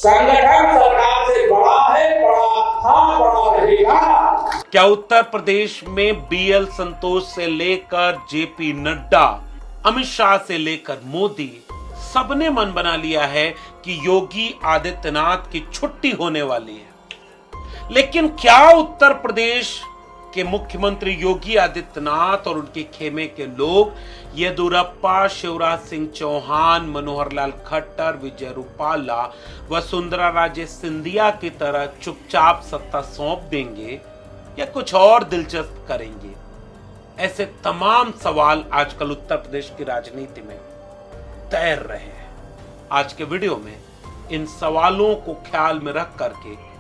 संगठन सरकार से बड़ा है, बड़ा था, बड़ा रहेगा। क्या उत्तर प्रदेश में बीएल संतोष से लेकर जेपी नड्डा, अमित शाह से लेकर मोदी, सबने मन बना लिया है कि योगी आदित्यनाथ की छुट्टी होने वाली है। लेकिन क्या उत्तर प्रदेश के मुख्यमंत्री योगी आदित्यनाथ और उनके खेमे के लोग येदियुरप्पा, शिवराज सिंह चौहान, मनोहर लाल खट्टर, विजय रूपाला, वसुंधरा राजे सिंधिया की तरह चुपचाप सत्ता सौंप देंगे या कुछ और दिलचस्प करेंगे? ऐसे तमाम सवाल आजकल उत्तर प्रदेश की राजनीति में तैर रहे हैं। आज के वीडियो में इन सवालों को ख्याल में रख करके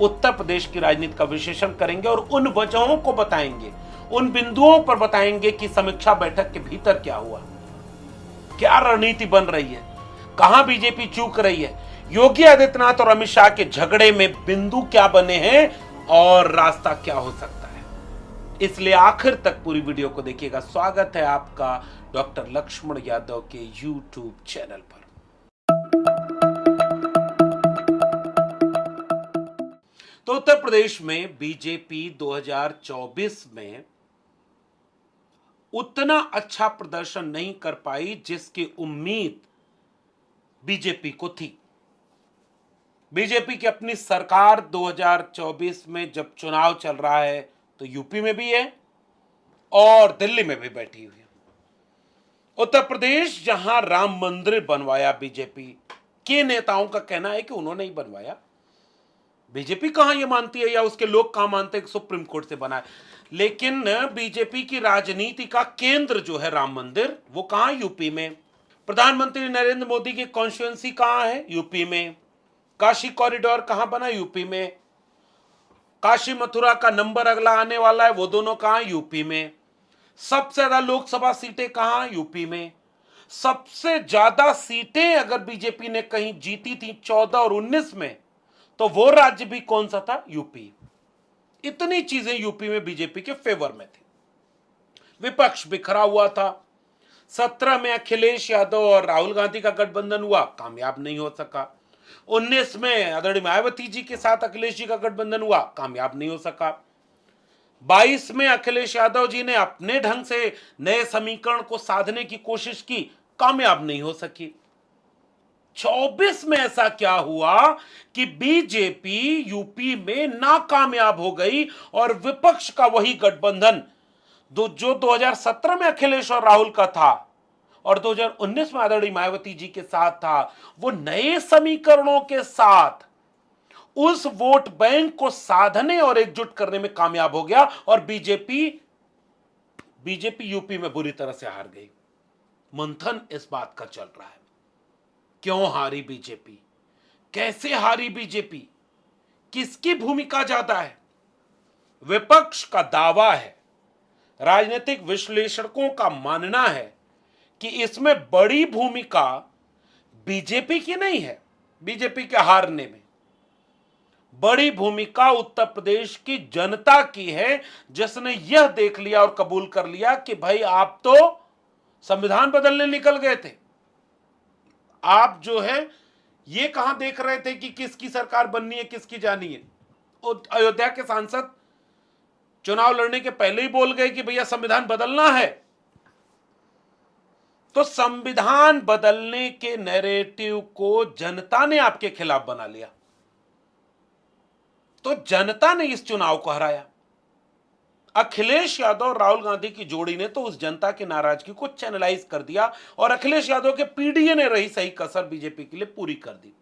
उत्तर प्रदेश की राजनीति का विश्लेषण करेंगे और उन वजहों को बताएंगे, उन बिंदुओं पर बताएंगे कि समीक्षा बैठक के भीतर क्या हुआ, क्या रणनीति बन रही है, कहां बीजेपी चूक रही है, योगी आदित्यनाथ और अमित शाह के झगड़े में बिंदु क्या बने हैं और रास्ता क्या हो सकता है। इसलिए आखिर तक पूरी वीडियो को देखिएगा। स्वागत है आपका डॉक्टर लक्ष्मण यादव के यूट्यूब चैनल पर। तो उत्तर प्रदेश में बीजेपी 2024 में उतना अच्छा प्रदर्शन नहीं कर पाई जिसकी उम्मीद बीजेपी को थी। बीजेपी की अपनी सरकार 2024 में जब चुनाव चल रहा है तो यूपी में भी है और दिल्ली में भी बैठी हुई है। उत्तर प्रदेश जहां राम मंदिर बनवाया, बीजेपी के नेताओं का कहना है कि उन्होंने ही बनवाया। बीजेपी कहां यह मानती है या उसके लोग कहां मानते हैं कि सुप्रीम कोर्ट से बना है। लेकिन बीजेपी की राजनीति का केंद्र जो है राम मंदिर, वो कहां? यूपी में। प्रधानमंत्री नरेंद्र मोदी की कॉन्स्टिट्यूएंसी कहां है? यूपी में। काशी कॉरिडोर कहां बना? यूपी में। काशी मथुरा का नंबर अगला आने वाला है, वो दोनों कहां? यूपी में। सबसे ज्यादा लोकसभा सीटें कहां? यूपी में। सबसे ज्यादा सीटें अगर बीजेपी ने कहीं जीती थी 14 और 19 में, तो वो राज्य भी कौन सा था? यूपी। इतनी चीजें यूपी में बीजेपी के फेवर में थी। विपक्ष बिखरा हुआ था। 17 में अखिलेश यादव और राहुल गांधी का गठबंधन हुआ, कामयाब नहीं हो सका। 19 में आदरणीय मायावती जी के साथ अखिलेश जी का गठबंधन हुआ, कामयाब नहीं हो सका। 22 में अखिलेश यादव जी ने अपने ढंग से नए समीकरण को साधने की कोशिश की, कामयाब नहीं हो सकी। 24 में ऐसा क्या हुआ कि बीजेपी यूपी में नाकामयाब हो गई और विपक्ष का वही गठबंधन जो 2017 में अखिलेश और राहुल का था और 2019 में आदरणीय मायावती जी के साथ था, वो नए समीकरणों के साथ उस वोट बैंक को साधने और एकजुट करने में कामयाब हो गया और बीजेपी यूपी में बुरी तरह से हार गई। मंथन इस बात का चल रहा है, क्यों हारी बीजेपी, कैसे हारी बीजेपी, किसकी भूमिका ज्यादा है। विपक्ष का दावा है, राजनीतिक विश्लेषकों का मानना है कि इसमें बड़ी भूमिका बीजेपी की नहीं है। बीजेपी के हारने में बड़ी भूमिका उत्तर प्रदेश की जनता की है, जिसने यह देख लिया और कबूल कर लिया कि भाई आप तो संविधान बदलने निकल गए थे। आप जो है ये कहां देख रहे थे कि किसकी सरकार बननी है, किसकी जानी है। अयोध्या के सांसद चुनाव लड़ने के पहले ही बोल गए कि भैया संविधान बदलना है। तो संविधान बदलने के नैरेटिव को जनता ने आपके खिलाफ बना लिया, तो जनता ने इस चुनाव को हराया। अखिलेश यादव और राहुल गांधी की जोड़ी ने तो उस जनता की नाराजगी को चैनलाइज कर दिया और अखिलेश यादव के पीडीए ने रही सही कसर बीजेपी के लिए पूरी कर दी।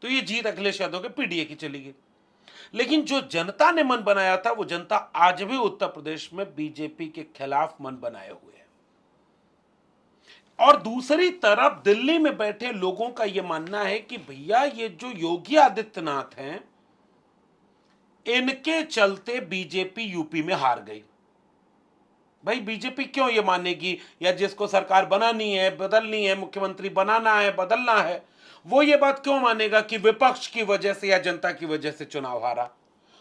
तो ये जीत अखिलेश यादव के पीडीए की चली गई। लेकिन जो जनता ने मन बनाया था, वो जनता आज भी उत्तर प्रदेश में बीजेपी के खिलाफ मन बनाए हुए है। और दूसरी तरफ दिल्ली में बैठे लोगों का यह मानना है कि भैया ये जो योगी आदित्यनाथ हैं, इनके चलते बीजेपी यूपी में हार गई। भाई बीजेपी क्यों ये मानेगी, या जिसको सरकार बनानी है, बदलनी है, मुख्यमंत्री बनाना है, बदलना है, वो ये बात क्यों मानेगा कि विपक्ष की वजह से या जनता की वजह से चुनाव हारा?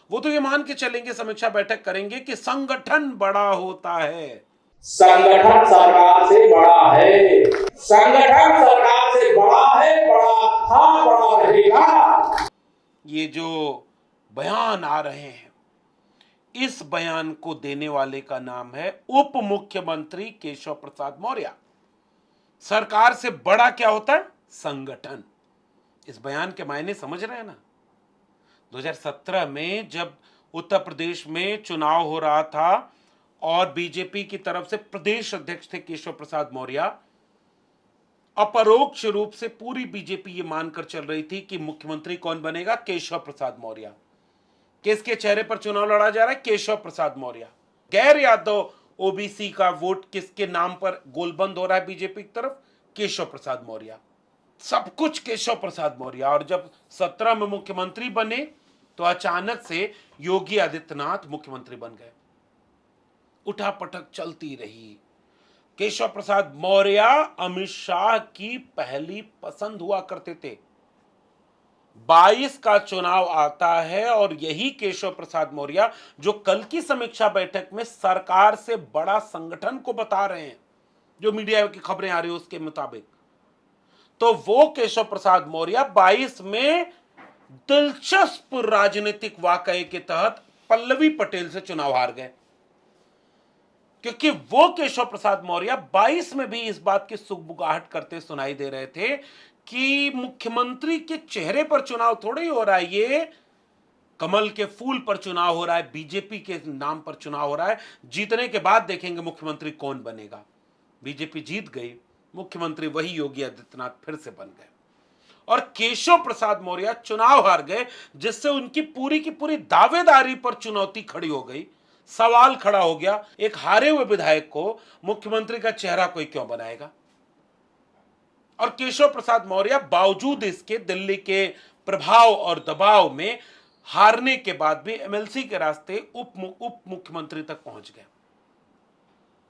वो तो ये मान के चलेंगे, समीक्षा बैठक करेंगे कि संगठन बड़ा होता है। संगठन सरकार से बड़ा है, संगठन सरकार से बड़ा है, बड़ा था, बड़ा रहेगा। ये जो बयान आ रहे हैं, इस बयान को देने वाले का नाम है उप मुख्यमंत्री केशव प्रसाद मौर्य। सरकार से बड़ा क्या होता है? संगठन। इस बयान के मायने समझ रहे हैं ना? 2017 में जब उत्तर प्रदेश में चुनाव हो रहा था और बीजेपी की तरफ से प्रदेश अध्यक्ष थे केशव प्रसाद मौर्य, अपरोक्ष रूप से पूरी बीजेपी ये मानकर चल रही थी कि मुख्यमंत्री कौन बनेगा? केशव प्रसाद मौर्य। किसके चेहरे पर चुनाव लड़ा जा रहा है? केशव प्रसाद मौर्य। गैर यादव ओबीसी का वोट किसके नाम पर गोलबंद हो रहा है बीजेपी की तरफ? केशव प्रसाद मौर्य। सब कुछ केशव प्रसाद मौर्य। और जब 17 में मुख्यमंत्री बने तो अचानक से योगी आदित्यनाथ मुख्यमंत्री बन गए। उठापटक चलती रही। केशव प्रसाद मौर्य अमित शाह की पहली पसंद हुआ करते थे। 22 का चुनाव आता है और यही केशव प्रसाद मौर्य जो कल की समीक्षा बैठक में सरकार से बड़ा संगठन को बता रहे हैं, जो मीडिया की खबरें आ रही है उसके मुताबिक, तो वो केशव प्रसाद मौर्य 22 में दिलचस्प राजनीतिक वाकये के तहत पल्लवी पटेल से चुनाव हार गए। क्योंकि वो केशव प्रसाद मौर्य 22 में भी इस बात की सुगबुगाहट करते सुनाई दे रहे थे कि मुख्यमंत्री के चेहरे पर चुनाव थोड़ा ही हो रहा है, ये कमल के फूल पर चुनाव हो रहा है, बीजेपी के नाम पर चुनाव हो रहा है। जीतने के बाद देखेंगे मुख्यमंत्री कौन बनेगा। बीजेपी जीत गई, मुख्यमंत्री वही योगी आदित्यनाथ फिर से बन गए और केशव प्रसाद मौर्य चुनाव हार गए, जिससे उनकी पूरी की पूरी दावेदारी पर चुनौती खड़ी हो गई। सवाल खड़ा हो गया, एक हारे हुए विधायक को मुख्यमंत्री का चेहरा कोई क्यों बनाएगा? और केशव प्रसाद मौर्य बावजूद इसके दिल्ली के प्रभाव और दबाव में हारने के बाद भी एमएलसी के रास्ते उप मुख्यमंत्री तक पहुंच गए।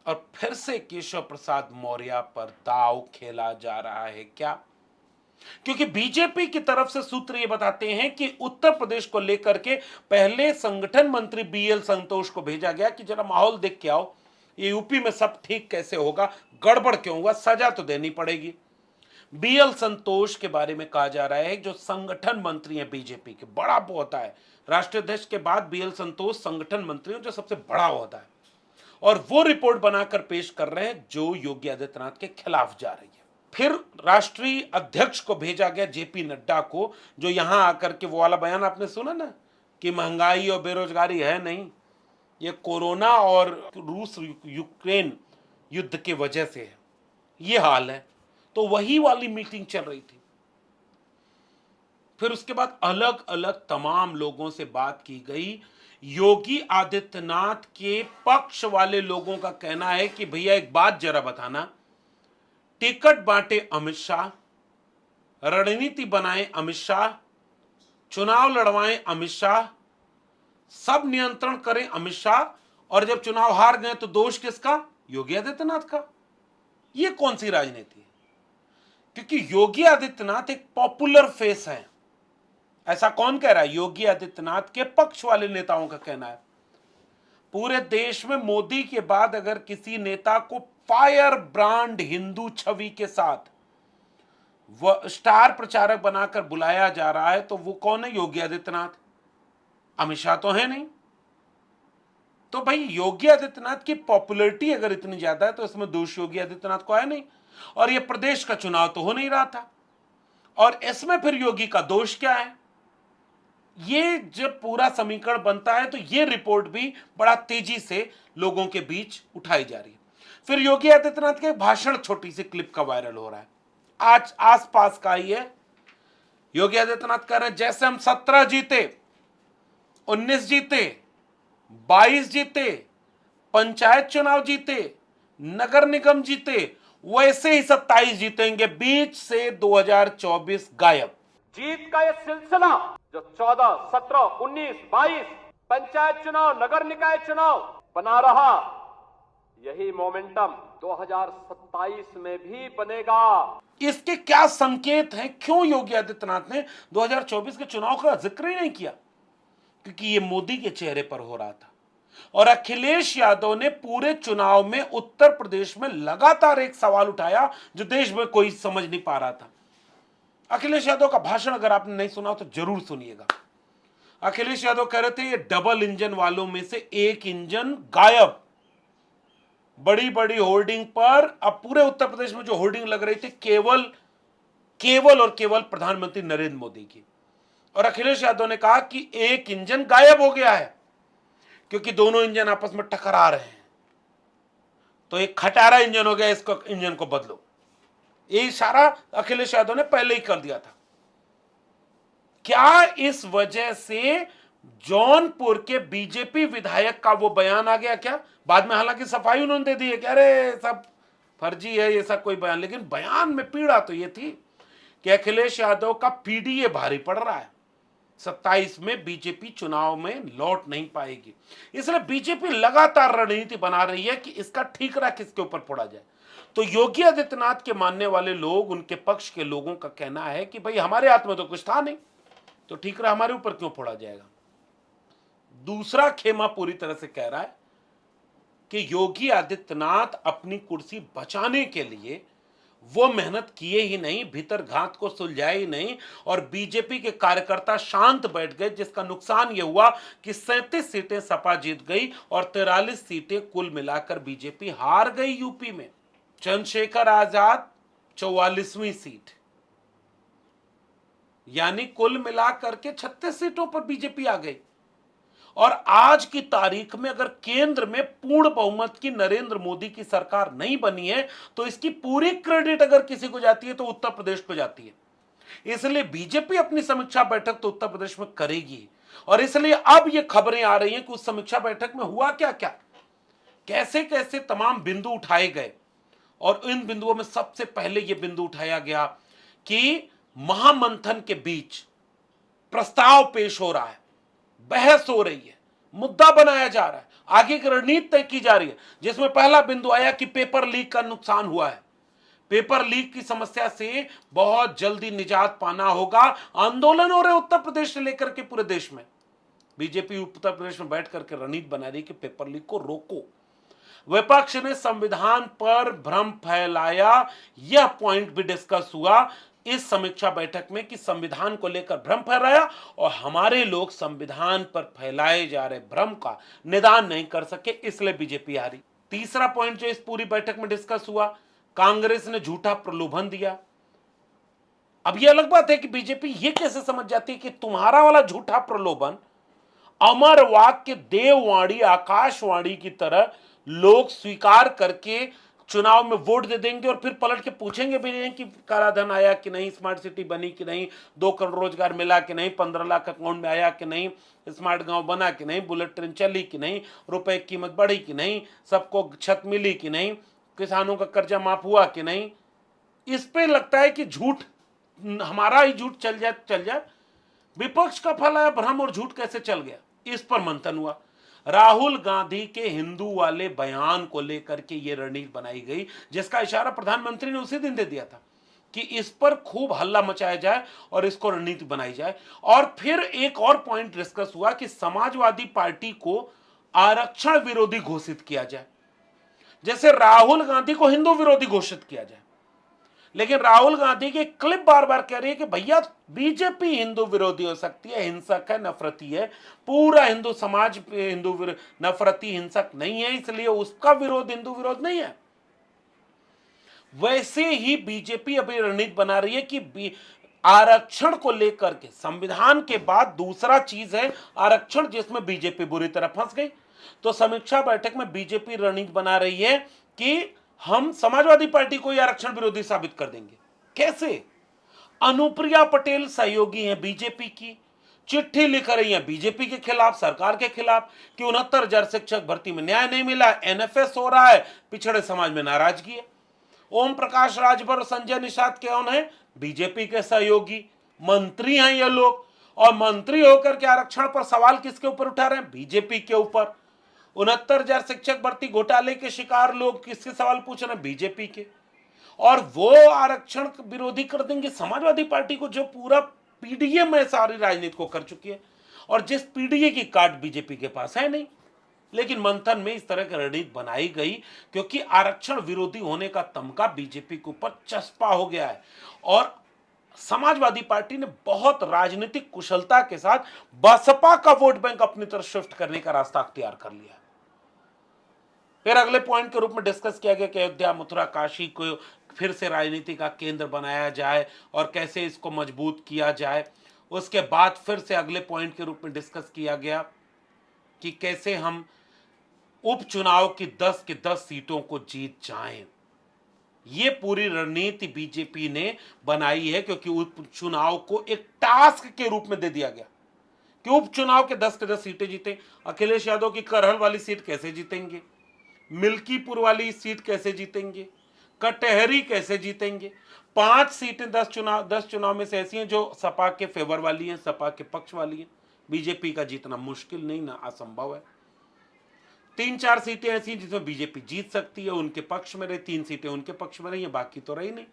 और फिर से केशव प्रसाद मौर्य पर दांव खेला जा रहा है। क्या? क्योंकि बीजेपी की तरफ से सूत्र ये बताते हैं कि उत्तर प्रदेश को लेकर के पहले संगठन मंत्री बीएल संतोष को भेजा गया कि जरा माहौल देख के आओ, ये यूपी में सब ठीक कैसे होगा, गड़बड़ क्यों होगा, सजा तो देनी पड़ेगी। बीएल संतोष के बारे में कहा जा रहा है जो संगठन मंत्री है बीजेपी के, बड़ा होता है, राष्ट्रीय अध्यक्ष के बाद बीएल संतोष संगठन मंत्री जो सबसे बड़ा होता है, और वो रिपोर्ट बनाकर पेश कर रहे हैं जो योगी आदित्यनाथ के खिलाफ जा रही है। फिर राष्ट्रीय अध्यक्ष को भेजा गया जेपी नड्डा को, जो यहां आकर के वो वाला बयान आपने सुना ना कि महंगाई और बेरोजगारी है नहीं, ये कोरोना और रूस यूक्रेन युद्ध के वजह से है, ये हाल है। तो वही वाली मीटिंग चल रही थी। फिर उसके बाद अलग अलग तमाम लोगों से बात की गई। योगी आदित्यनाथ के पक्ष वाले लोगों का कहना है कि भैया एक बात जरा बताना, टिकट बांटे अमित शाह, रणनीति बनाए अमित शाह, चुनाव लड़वाएं अमित शाह, सब नियंत्रण करें अमित शाह, और जब चुनाव हार गए तो दोष किसका? योगी आदित्यनाथ का। यह कौन सी राजनीति है? क्योंकि योगी आदित्यनाथ एक पॉपुलर फेस है। ऐसा कौन कह रहा है? योगी आदित्यनाथ के पक्ष वाले नेताओं का कहना है। पूरे देश में मोदी के बाद अगर किसी नेता को फायर ब्रांड हिंदू छवि के साथ वह स्टार प्रचारक बनाकर बुलाया जा रहा है तो वो कौन है? योगी आदित्यनाथ। अमित शाह तो है नहीं। तो भाई योगी आदित्यनाथ की पॉपुलैरिटी अगर इतनी ज्यादा है तो इसमें दोष योगी आदित्यनाथ को है नहीं। और ये प्रदेश का चुनाव तो हो नहीं रहा था, और इसमें फिर योगी का दोष क्या है? ये जब पूरा समीकरण बनता है तो ये रिपोर्ट भी बड़ा तेजी से लोगों के बीच उठाई जा रही है। फिर योगी आदित्यनाथ के भाषण छोटी सी क्लिप का वायरल हो रहा है, आज आसपास का ही है। योगी आदित्यनाथ कह रहे हैं जैसे हम 17 जीते, 19 जीते, 22 जीते, पंचायत चुनाव जीते, नगर निगम जीते, वैसे ही 27 जीतेंगे। बीच से 2024 गायब। जीत का ये सिलसिला जो 14, 17, 19, 22 पंचायत चुनाव, नगर निकाय चुनाव बना रहा, यही मोमेंटम 2027 में भी बनेगा। इसके क्या संकेत हैं? क्यों योगी आदित्यनाथ ने 2024 के चुनाव का जिक्र ही नहीं किया? क्योंकि ये मोदी के चेहरे पर हो रहा था, और अखिलेश यादव ने पूरे चुनाव में उत्तर प्रदेश में लगातार एक सवाल उठाया जो देश में कोई समझ नहीं पा रहा था। अखिलेश यादव का भाषण अगर आपने नहीं सुना तो जरूर सुनिएगा। अखिलेश यादव कह रहे थे ये डबल इंजन वालों में से एक इंजन गायब। बड़ी बड़ी होर्डिंग पर अब पूरे उत्तर प्रदेश में जो होर्डिंग लग रही थी केवल केवल और केवल प्रधानमंत्री नरेंद्र मोदी की। और अखिलेश यादव ने कहा कि एक इंजन गायब हो गया है क्योंकि दोनों इंजन आपस में टकरा रहे हैं, तो एक खटारा इंजन हो गया, इसको इंजन को बदलो। ये इशारा अखिलेश यादव ने पहले ही कर दिया था। क्या इस वजह से जौनपुर के बीजेपी विधायक का वो बयान आ गया क्या? बाद में हालांकि सफाई उन्होंने दे दी है कि अरे सब फर्जी है ये सब कोई बयान, लेकिन बयान में पीड़ा तो ये थी कि अखिलेश यादव का पीडीए भारी पड़ रहा है, 27 में बीजेपी चुनाव में लौट नहीं पाएगी। इसलिए बीजेपी लगातार रणनीति बना रही है कि इसका ठीकरा किसके ऊपर फोड़ा जाए। तो योगी आदित्यनाथ के मानने वाले लोग, उनके पक्ष के लोगों का कहना है कि भाई हमारे हाथ में तो कुछ था नहीं, तो ठीकरा हमारे ऊपर क्यों फोड़ा जाएगा। दूसरा खेमा पूरी तरह से कह रहा है कि योगी आदित्यनाथ अपनी कुर्सी बचाने के लिए वो मेहनत किए ही नहीं, भीतर घात को सुलझाए ही नहीं, और बीजेपी के कार्यकर्ता शांत बैठ गए, जिसका नुकसान यह हुआ कि 37 सीटें सपा जीत गई और 43 सीटें कुल मिलाकर बीजेपी हार गई यूपी में। चंद्रशेखर आजाद 44वीं सीट, यानी कुल मिलाकर के 36 सीटों पर बीजेपी आ गई। और आज की तारीख में अगर केंद्र में पूर्ण बहुमत की नरेंद्र मोदी की सरकार नहीं बनी है तो इसकी पूरी क्रेडिट अगर किसी को जाती है तो उत्तर प्रदेश को जाती है। इसलिए बीजेपी अपनी समीक्षा बैठक तो उत्तर प्रदेश में करेगी, और इसलिए अब ये खबरें आ रही हैं कि उस समीक्षा बैठक में हुआ क्या क्या, कैसे कैसे तमाम बिंदु उठाए गए। और इन बिंदुओं में सबसे पहले यह बिंदु उठाया गया कि महामंथन के बीच प्रस्ताव पेश हो रहा है, बहस हो रही है, मुद्दा बनाया जा रहा है, आगे की रणनीति तय की जा रही है, जिसमें पहला बिंदु आया कि पेपर लीक का नुकसान हुआ है। पेपर लीक की समस्या से बहुत जल्दी निजात पाना होगा। आंदोलन हो रहे उत्तर प्रदेश से लेकर के पूरे देश में। बीजेपी उत्तर प्रदेश में बैठ करके रणनीति बना रही कि पेपर लीक को रोको। विपक्ष ने संविधान पर भ्रम फैलाया, यह पॉइंट भी डिस्कस हुआ इस समीक्षा बैठक में कि संविधान को लेकर भ्रम फैलाया और हमारे लोग संविधान पर फैलाए जा रहे भ्रम का निदान नहीं कर सके, इसलिए बीजेपी हारी। तीसरा पॉइंट जो इस पूरी बैठक में डिस्कस हुआ, कांग्रेस ने झूठा प्रलोभन दिया। अब यह अलग बात है कि बीजेपी यह कैसे समझ जाती है कि तुम्हारा वाला झूठा प्रलोभन अमर वाक्य देववाणी आकाशवाणी की तरह लोग स्वीकार करके चुनाव में वोट दे देंगे और फिर पलट के पूछेंगे भी नहीं कि कालाधन आया कि नहीं, स्मार्ट सिटी बनी कि नहीं, 2 करोड़ रोजगार मिला कि नहीं, 15 लाख अकाउंट में आया कि नहीं, स्मार्ट गांव बना कि नहीं, बुलेट ट्रेन चली कि नहीं, रुपए की कीमत बढ़ी कि नहीं, सबको छत मिली कि नहीं, किसानों का कर्जा माफ हुआ कि नहीं। इस पे लगता है कि झूठ, हमारा ही झूठ चल जाए। विपक्ष का फैलाया भ्रम और झूठ कैसे चल गया, इस पर मंथन हुआ। राहुल गांधी के हिंदू वाले बयान को लेकर के यह रणनीति बनाई गई, जिसका इशारा प्रधानमंत्री ने उसी दिन दे दिया था कि इस पर खूब हल्ला मचाया जाए और इसको रणनीति बनाई जाए। और फिर एक और पॉइंट डिस्कस हुआ कि समाजवादी पार्टी को आरक्षण विरोधी घोषित किया जाए, जैसे राहुल गांधी को हिंदू विरोधी घोषित किया जाए। लेकिन राहुल गांधी की क्लिप बार बार कह रही है कि भैया बीजेपी हिंदू विरोधी हो सकती है, हिंसक है, नफरती है, पूरा हिंदू समाज हिंदू नफरती हिंसक नहीं है, इसलिए उसका विरोध हिंदू विरोध नहीं है। वैसे ही बीजेपी अभी रणनीति बना रही है कि आरक्षण को लेकर के संविधान के बाद दूसरा चीज है आरक्षण, जिसमें बीजेपी बुरी तरह फंस गई। तो समीक्षा बैठक में बीजेपी रणनीति बना रही है कि हम समाजवादी पार्टी को आरक्षण विरोधी साबित कर देंगे। कैसे? अनुप्रिया पटेल सहयोगी हैं बीजेपी की, चिट्ठी लिख रही हैं बीजेपी के खिलाफ, सरकार के खिलाफ कि 69,000 शिक्षक भर्ती में न्याय नहीं मिला, एनएफएस हो रहा है, पिछड़े समाज में नाराजगी है। ओम प्रकाश राजभर और संजय निषाद कौन है? बीजेपी के सहयोगी मंत्री हैं ये लोग, और मंत्री होकर के आरक्षण पर सवाल किसके ऊपर उठा रहे हैं? बीजेपी के ऊपर। 69,000 शिक्षक भर्ती घोटाले के शिकार लोग किसके सवाल पूछ रहे हैं? बीजेपी के। और वो आरक्षण विरोधी कर देंगे समाजवादी पार्टी को, जो पूरा पीडीए में सारी राजनीति को कर चुकी है, और जिस पीडीए की कार्ड बीजेपी के पास है नहीं। लेकिन मंथन में इस तरह की रणनीति बनाई गई क्योंकि आरक्षण विरोधी होने का तमका बीजेपी के ऊपर चस्पा हो गया है। और समाजवादी पार्टी ने बहुत राजनीतिक कुशलता के साथ बसपा का वोट बैंक अपनी तरफ शिफ्ट करने का रास्ता अख्तियार कर लिया। फिर अगले पॉइंट के रूप में डिस्कस किया गया कि अयोध्या, मथुरा, काशी को फिर से राजनीति का केंद्र बनाया जाए और कैसे इसको मजबूत किया जाए। उसके बाद फिर से अगले पॉइंट के रूप में डिस्कस किया गया कि कैसे हम उपचुनाव की 10 की 10 सीटों को जीत जाएं। ये पूरी रणनीति बीजेपी ने बनाई है, क्योंकि उपचुनाव को एक टास्क के रूप में दे दिया गया कि उपचुनाव के 10 की 10 सीटें जीतें। अखिलेश यादव की करहल वाली सीट कैसे जीतेंगे, मिल्कीपुर वाली सीट कैसे जीतेंगे, कटहरी कैसे जीतेंगे। 5 सीटें 10 चुनाव में से ऐसी हैं जो सपा के फेवर वाली हैं, सपा के पक्ष वाली हैं। बीजेपी का जीतना मुश्किल नहीं, ना असंभव है। 3-4 सीटें ऐसी जिसमें बीजेपी जीत सकती है, उनके पक्ष में रही। 3 सीटें उनके पक्ष में रही हैं, बाकी तो रही नहीं।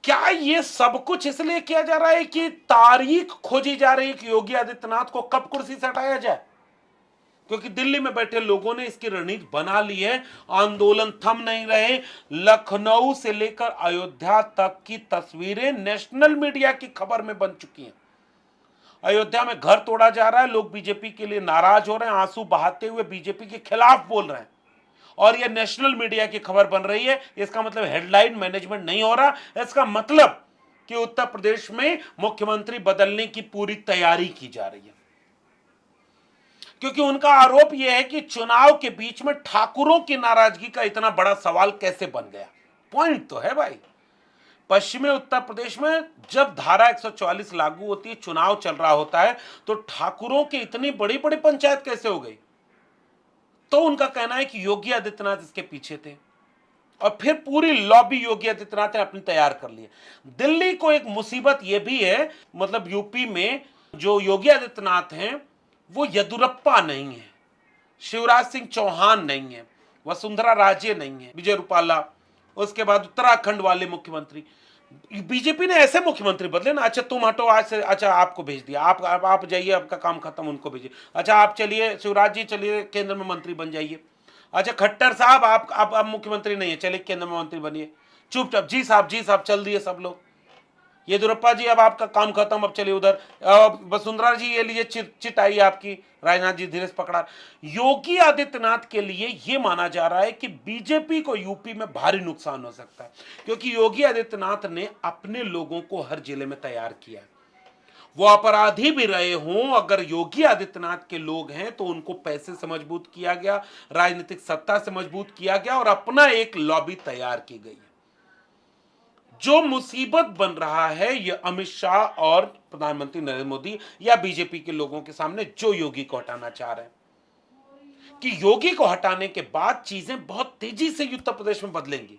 क्या ये सब कुछ इसलिए किया जा रहा है कि तारीख खोजी जा रही है कि योगी आदित्यनाथ को कब कुर्सी से हटाया जाए? क्योंकि दिल्ली में बैठे लोगों ने इसकी रणनीति बना ली है। आंदोलन थम नहीं रहे। लखनऊ से लेकर अयोध्या तक की तस्वीरें नेशनल मीडिया की खबर में बन चुकी हैं। अयोध्या में घर तोड़ा जा रहा है, लोग बीजेपी के लिए नाराज हो रहे हैं, आंसू बहाते हुए बीजेपी के खिलाफ बोल रहे हैं, और यह नेशनल मीडिया की खबर बन रही है। इसका मतलब हेडलाइन मैनेजमेंट नहीं हो रहा। इसका मतलब कि उत्तर प्रदेश में मुख्यमंत्री बदलने की पूरी तैयारी की जा रही है, क्योंकि उनका आरोप यह है कि चुनाव के बीच में ठाकुरों की नाराजगी का इतना बड़ा सवाल कैसे बन गया। पॉइंट तो है भाई, पश्चिमी उत्तर प्रदेश में जब धारा 144 लागू होती है, चुनाव चल रहा होता है, तो ठाकुरों की इतनी बड़ी बड़ी पंचायत कैसे हो गई? तो उनका कहना है कि योगी आदित्यनाथ इसके पीछे थे, और फिर पूरी लॉबी योगी आदित्यनाथ ने अपनी तैयार कर ली है। दिल्ली को एक मुसीबत यह भी है, मतलब यूपी में जो योगी आदित्यनाथ हैं वो येदुरप्पा नहीं है, शिवराज सिंह चौहान नहीं है, वसुंधरा राजे नहीं है, विजय रूपाला, उसके बाद उत्तराखंड वाले मुख्यमंत्री। बीजेपी ने ऐसे मुख्यमंत्री बदले ना, अच्छा तुम हटो आज से, अच्छा आपको भेज दिया, आप जाइए, आपका काम खत्म, उनको भेजिए। अच्छा आप चलिए, शिवराज जी चलिए केंद्र में मंत्री बन जाइए। अच्छा खट्टर साहब आप मुख्यमंत्री नहीं है, चलिए केंद्र में मंत्री बनिए। चुपचाप जी साहब चल दिए सब लोग। येदुरप्पा जी अब आपका काम खत्म, अब चलिए उधर। वसुंधरा जी ये लीजिए चिट आई आपकी, राजनाथ जी धीरे से पकड़ा। योगी आदित्यनाथ के लिए यह माना जा रहा है कि बीजेपी को यूपी में भारी नुकसान हो सकता है, क्योंकि योगी आदित्यनाथ ने अपने लोगों को हर जिले में तैयार किया है। वो अपराधी भी रहे हों, अगर योगी आदित्यनाथ के लोग हैं तो उनको पैसे से मजबूत किया गया, राजनीतिक सत्ता से मजबूत किया गया, और अपना एक लॉबी तैयार की गई है। जो मुसीबत बन रहा है यह अमित शाह और प्रधानमंत्री नरेंद्र मोदी या बीजेपी के लोगों के सामने, जो योगी को हटाना चाह रहे हैं, कि योगी को हटाने के बाद चीजें बहुत तेजी से उत्तर प्रदेश में बदलेंगी,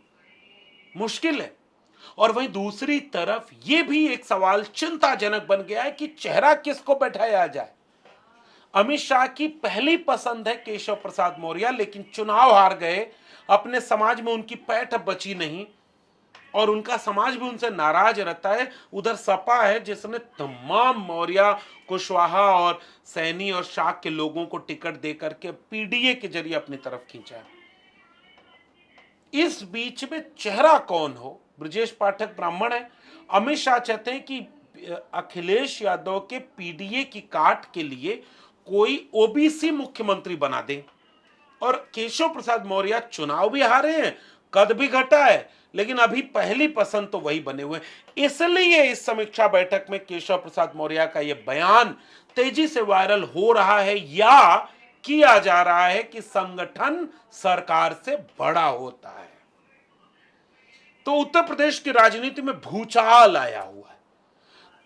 मुश्किल है। और वहीं दूसरी तरफ यह भी एक सवाल चिंताजनक बन गया है कि चेहरा किसको बैठाया जाए। अमित शाह की पहली पसंद है केशव प्रसाद मौर्य, लेकिन चुनाव हार गए, अपने समाज में उनकी पैठ बची नहीं, और उनका समाज भी उनसे नाराज रहता है। उधर सपा है जिसने तमाम मौर्य, कुशवाहा और सैनी और शाह के लोगों को टिकट देकर के पीडीए के जरिए अपनी तरफ खींचा है। इस बीच में चेहरा कौन हो? ब्रजेश पाठक ब्राह्मण है, अमित शाह चाहते हैं कि अखिलेश यादव के पीडीए की काट के लिए कोई ओबीसी मुख्यमंत्री बना दे, और केशव प्रसाद मौर्य चुनाव भी हारे हैं, कद भी घटा है, लेकिन अभी पहली पसंद तो वही बने हुए हैं। इसलिए इस समीक्षा बैठक में केशव प्रसाद मौर्य का यह बयान तेजी से वायरल हो रहा है, या किया जा रहा है कि संगठन सरकार से बड़ा होता है। तो उत्तर प्रदेश की राजनीति में भूचाल आया हुआ है।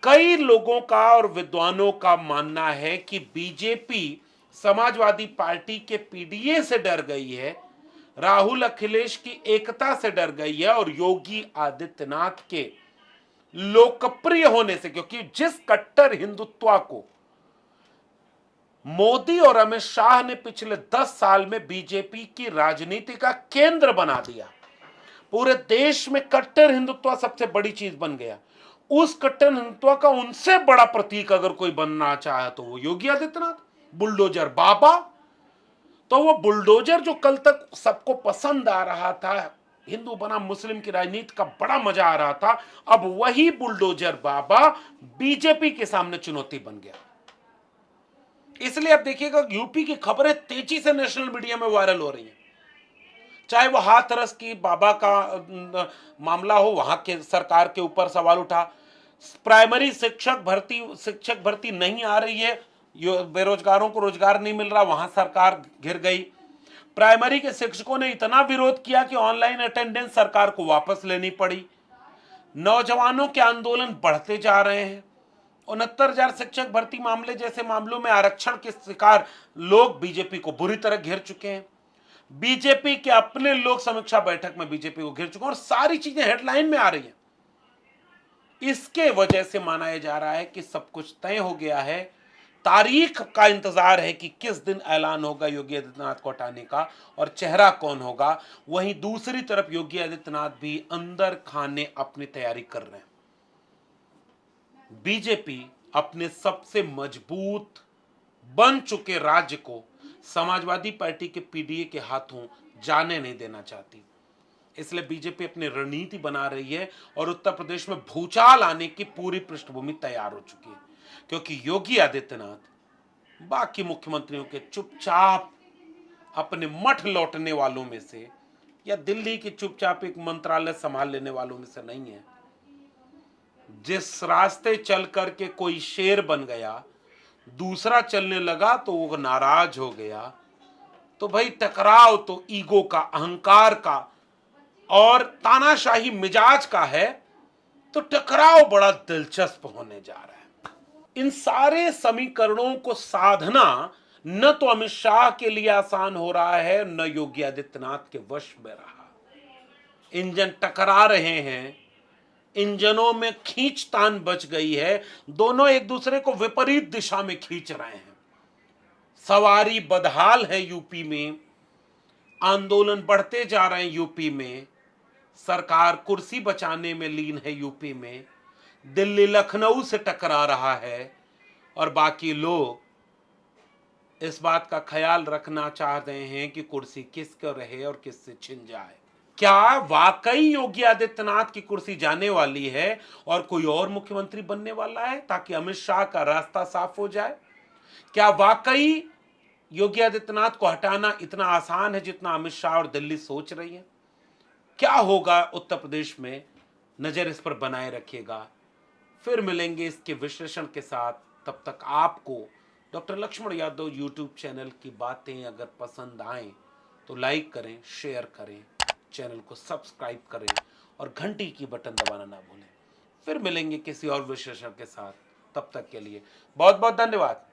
कई लोगों का और विद्वानों का मानना है कि बीजेपी समाजवादी पार्टी के पीडीए से डर गई है, राहुल अखिलेश की एकता से डर गई है, और योगी आदित्यनाथ के लोकप्रिय होने से, क्योंकि जिस कट्टर हिंदुत्व को मोदी और अमित शाह ने पिछले 10 साल में बीजेपी की राजनीति का केंद्र बना दिया, पूरे देश में कट्टर हिंदुत्व सबसे बड़ी चीज बन गया। उस कट्टर हिंदुत्व का उनसे बड़ा प्रतीक अगर कोई बनना चाहे तो वो योगी आदित्यनाथ, बुलडोजर बाबा। तो वो बुलडोजर जो कल तक सबको पसंद आ रहा था, हिंदू बनाम मुस्लिम की राजनीति का बड़ा मजा आ रहा था। अब वही बुलडोजर बाबा बीजेपी के सामने चुनौती बन गया। इसलिए अब देखिएगा यूपी की खबरें तेजी से नेशनल मीडिया में वायरल हो रही हैं। चाहे वो हाथरस की बाबा का मामला हो, वहां के सरकार के ऊपर सवाल उठा। प्राइमरी शिक्षक भर्ती नहीं आ रही है, बेरोजगारों को रोजगार नहीं मिल रहा, वहां सरकार घिर गई। प्राइमरी के शिक्षकों ने इतना विरोध किया कि ऑनलाइन अटेंडेंस सरकार को वापस लेनी पड़ी। नौजवानों के आंदोलन बढ़ते जा रहे हैं। 69,000 शिक्षक भर्ती मामले जैसे मामलों में आरक्षण के शिकार लोग बीजेपी को बुरी तरह घेर चुके हैं। बीजेपी के अपने लोग समीक्षा बैठक में बीजेपी को घेर चुके हैं और सारी चीजें हेडलाइन में आ रही हैं। इसके वजह से माना जा रहा है कि सब कुछ तय हो गया है। तारीख का इंतजार है कि किस दिन ऐलान होगा योगी आदित्यनाथ को हटाने का और चेहरा कौन होगा। वहीं दूसरी तरफ योगी आदित्यनाथ भी अंदर खाने अपनी तैयारी कर रहे हैं। बीजेपी अपने सबसे मजबूत बन चुके राज्य को समाजवादी पार्टी के पीडीए के हाथों जाने नहीं देना चाहती। इसलिए बीजेपी अपनी रणनीति बना रही है और उत्तर प्रदेश में भूचाल आने की पूरी पृष्ठभूमि तैयार हो चुकी है, क्योंकि योगी आदित्यनाथ बाकी मुख्यमंत्रियों के चुपचाप अपने मठ लौटने वालों में से या दिल्ली की चुपचाप एक मंत्रालय संभाल लेने वालों में से नहीं है। जिस रास्ते चल करके कोई शेर बन गया, दूसरा चलने लगा तो वो नाराज हो गया। तो भाई टकराव तो ईगो का, अहंकार का और तानाशाही मिजाज का है, तो टकराव बड़ा दिलचस्प होने जा रहा है। इन सारे समीकरणों को साधना न तो अमित शाह के लिए आसान हो रहा है, न योगी आदित्यनाथ के वश में रहा। इंजन टकरा रहे हैं, इंजनों में खींचतान बच गई है, दोनों एक दूसरे को विपरीत दिशा में खींच रहे हैं। सवारी बदहाल है यूपी में, आंदोलन बढ़ते जा रहे हैं यूपी में, सरकार कुर्सी बचाने में लीन है यूपी में, दिल्ली लखनऊ से टकरा रहा है और बाकी लोग इस बात का ख्याल रखना चाहते हैं कि कुर्सी किसको रहे और किससे छिन जाए। क्या वाकई योगी आदित्यनाथ की कुर्सी जाने वाली है और कोई और मुख्यमंत्री बनने वाला है ताकि अमित शाह का रास्ता साफ हो जाए? क्या वाकई योगी आदित्यनाथ को हटाना इतना आसान है जितना अमित शाह और दिल्ली सोच रही है? क्या होगा उत्तर प्रदेश में, नजर इस पर बनाए रखिएगा। फिर मिलेंगे इसके विश्लेषण के साथ। तब तक आपको doctor Lakshman Yadav YouTube channel की बातें अगर पसंद आए तो लाइक करें, शेयर करें, चैनल को सब्सक्राइब करें और घंटी की बटन दबाना ना भूलें। फिर मिलेंगे किसी और विश्लेषण के साथ। तब तक के लिए बहुत बहुत धन्यवाद।